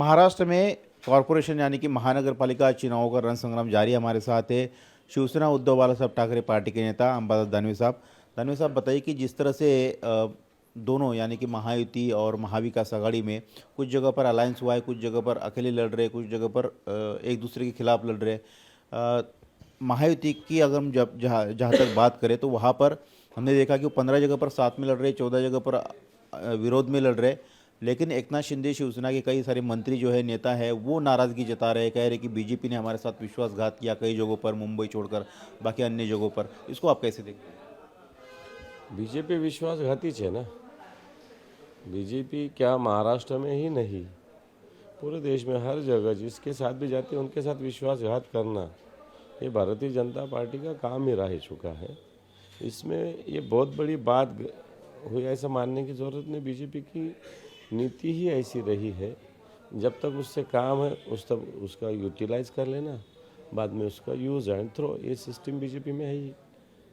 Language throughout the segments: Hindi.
महाराष्ट्र में कॉरपोरेशन यानी कि महानगर पालिका चुनावों का रण संग्राम जारी है। हमारे साथ है शिवसेना उद्धव बालासाहब ठाकरे पार्टी के नेता अंबादास दानवे साहब। दानवे साहब, बताइए कि जिस तरह से दोनों यानी कि महायुति और महाविकास आघाड़ी में कुछ जगह पर अलायंस हुआ है, कुछ जगह पर अकेले लड़ रहे, कुछ जगह पर एक दूसरे के खिलाफ लड़ रहे। महायुति की अगर हम जब जहाँ जहाँ तक बात करें तो वहाँ पर हमने देखा कि वो 15 जगह पर साथ में लड़ रहे, 14 जगह पर विरोध में लड़ रहे। लेकिन एकनाथ शिंदे शिवसेना के कई सारे मंत्री जो है, नेता है, वो नाराज़गी जता रहे, कह रहे कि बीजेपी ने हमारे साथ विश्वासघात किया कई जगहों पर, मुंबई छोड़कर बाकी अन्य जगहों पर। इसको आप कैसे देखते हैं? बीजेपी विश्वासघाती है ना। बीजेपी क्या महाराष्ट्र में ही नहीं, पूरे देश में हर जगह जिसके साथ भी जाते हैं उनके साथ विश्वासघात करना, ये भारतीय जनता पार्टी का काम ही रह चुका है। इसमें ये बहुत बड़ी बात हुई ऐसा मानने की ज़रूरत नहीं। बीजेपी की नीति ही ऐसी रही है, जब तक उससे काम है उस तक उसका यूटिलाइज कर लेना, बाद में उसका यूज़ एंड थ्रो, ये सिस्टम बीजेपी में है ही।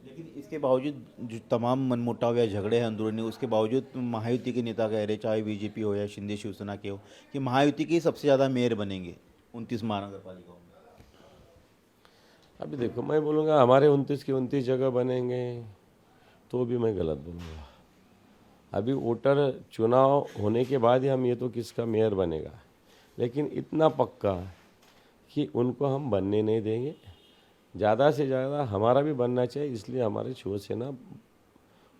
लेकिन इसके बावजूद जो तमाम मनमुटाव या झगड़े हैं अंदरूनी, उसके बावजूद महायुति के नेता कह रहे, चाहे बीजेपी हो या शिंदे शिवसेना के हो, कि महायुति के ही सबसे ज़्यादा मेयर बनेंगे 29 महानगर पालिकाओं में। अभी देखो, मैं बोलूँगा हमारे 29 की 29 जगह बनेंगे तो भी मैं गलत बोलूँगा। अभी वोटर चुनाव होने के बाद ही हम ये तो किसका मेयर बनेगा, लेकिन इतना पक्का कि उनको हम बनने नहीं देंगे। ज़्यादा से ज़्यादा हमारा भी बनना चाहिए, इसलिए हमारी शिवसेना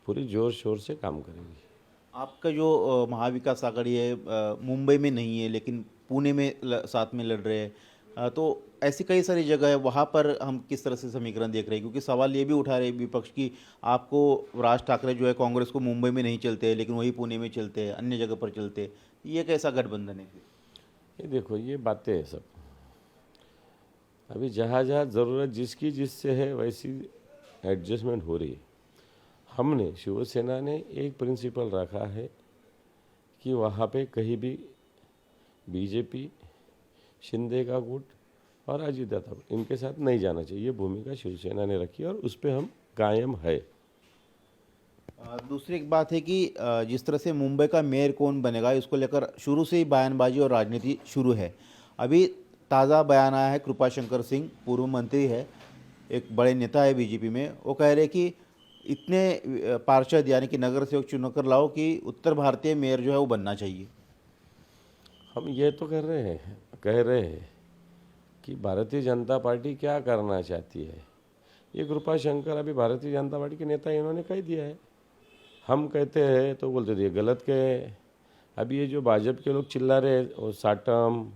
पूरी ज़ोर शोर से काम करेगी। आपका जो महाविकास आघाड़ी है, मुंबई में नहीं है लेकिन पुणे में साथ में लड़ रहे हैं, तो ऐसी कई सारी जगह है, वहाँ पर हम किस तरह से समीकरण देख रहे हैं? क्योंकि सवाल ये भी उठा रहे विपक्ष की, आपको राज ठाकरे जो है कांग्रेस को मुंबई में नहीं चलते हैं लेकिन वही पुणे में चलते हैं, अन्य जगह पर चलते हैं। ये कैसा गठबंधन है फिर? ये देखो, ये बातें हैं सब। अभी जहाँ जहाँ ज़रूरत जिसकी जिससे है वैसी एडजस्टमेंट हो रही है। हमने शिवसेना ने एक प्रिंसिपल रखा है कि वहाँ पे कहीं भी बीजेपी, शिंदे का गुट और अजितदादा इनके साथ नहीं जाना चाहिए। ये भूमिका शिवसेना ने रखी और उस पर हम कायम है। दूसरी एक बात है कि जिस तरह से मुंबई का मेयर कौन बनेगा, इसको लेकर शुरू से ही बयानबाजी और राजनीति शुरू है। अभी ताज़ा बयान आया है, कृपाशंकर सिंह पूर्व मंत्री है, एक बड़े नेता है बीजेपी में, वो कह रहे कि इतने पार्षद यानी कि नगर सेवक चुनकर लाओ कि उत्तर भारतीय मेयर जो है वो बनना चाहिए। हम ये तो कह रहे हैं कि भारतीय जनता पार्टी क्या करना चाहती है। ये कृपाशंकर अभी भारतीय जनता पार्टी के नेता, इन्होंने कह दिया है। हम कहते हैं तो बोलते थे ये गलत कहे। अभी ये जो भाजपा के लोग चिल्ला रहे हैं, वो साटम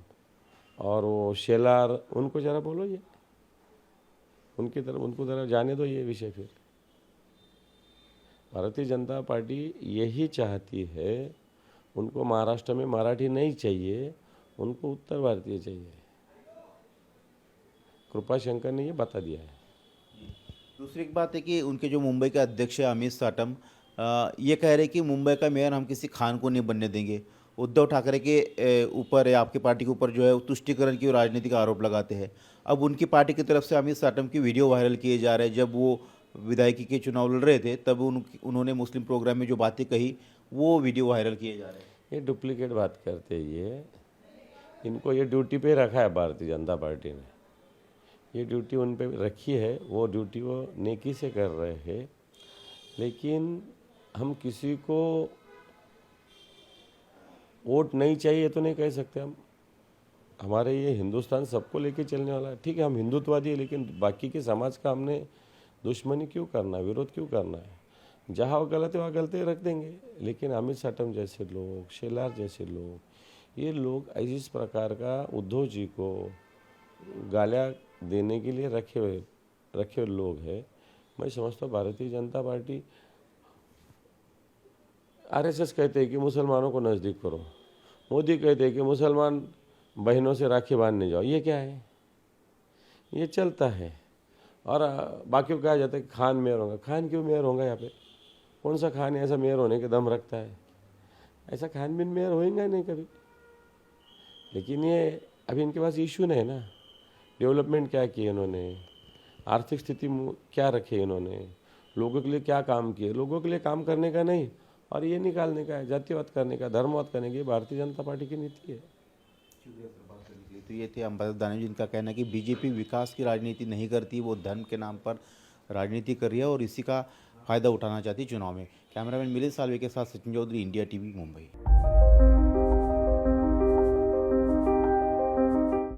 और वो शेलार, उनको ज़रा बोलो, ये उनको ज़रा जाने दो ये विषय। फिर भारतीय जनता पार्टी यही चाहती है, उनको महाराष्ट्र में मराठी नहीं चाहिए, उनको उत्तर भारतीय चाहिए। कृपाशंकर ने ये बता दिया है। दूसरी एक बात है कि उनके जो मुंबई के अध्यक्ष है अमित साटम, ये कह रहे कि मुंबई का मेयर हम किसी खान को नहीं बनने देंगे। उद्धव ठाकरे के ऊपर या आपकी पार्टी के ऊपर जो है वो तुष्टीकरण की राजनीतिक आरोप लगाते हैं। अब उनकी पार्टी की तरफ से अमित साटम की वीडियो वायरल किए जा रहे हैं। जब वो विधायकी के चुनाव लड़ रहे थे तब उन्होंने मुस्लिम प्रोग्राम में जो बातें कही, वो वीडियो वायरल किए जा रहे हैं। ये डुप्लीकेट बात करते हैं ये। इनको ये ड्यूटी पे रखा है भारतीय जनता पार्टी ने, ये ड्यूटी उन पे रखी है, वो ड्यूटी वो नेकी से कर रहे हैं। लेकिन हम किसी को वोट नहीं चाहिए तो नहीं कह सकते हम। हमारे ये हिंदुस्तान सबको लेके चलने वाला है। ठीक है, हम हिंदुत्ववादी है, लेकिन बाकी के समाज का हमने दुश्मनी क्यों करना है, विरोध क्यों करना है? जहाँ वो गलत है वहाँ गलती रख देंगे। लेकिन अमित साटम जैसे लोग, शेलार जैसे लोग, ये लोग इस प्रकार का उद्धव जी को गालियाँ देने के लिए रखे हुए लोग हैं। मैं समझता हूँ भारतीय जनता पार्टी, आरएसएस कहते हैं कि मुसलमानों को नज़दीक करो, मोदी कहते हैं कि मुसलमान बहनों से राखी बांधने जाओ। ये क्या है? ये चलता है। और बाकी को कहा जाता है कि खान मेयर होगा। खान क्यों मेयर होगा? यहाँ पे कौन सा खान ऐसा मेयर होने के दम रखता है? ऐसा खान बिन मेयर होएगा नहीं कभी। लेकिन ये अभी इनके पास इशू नहीं है ना। डेवलपमेंट क्या किए इन्होंने, आर्थिक स्थिति क्या रखे इन्होंने, लोगों के लिए क्या काम किए? लोगों के लिए काम करने का नहीं और ये निकालने का है, जातिवाद करने का, धर्मवाद करने की भारतीय जनता पार्टी की नीति है। तो ये थे अंबादास दानवे, जिनका कहना है कि बीजेपी विकास की राजनीति नहीं करती, वो धर्म के नाम पर राजनीति कर रही है और इसी का फायदा उठाना चाहती है चुनाव में। कैमरामैन मिलिंद सालवे के साथ सचिन चौधरी, इंडिया टीवी, मुंबई।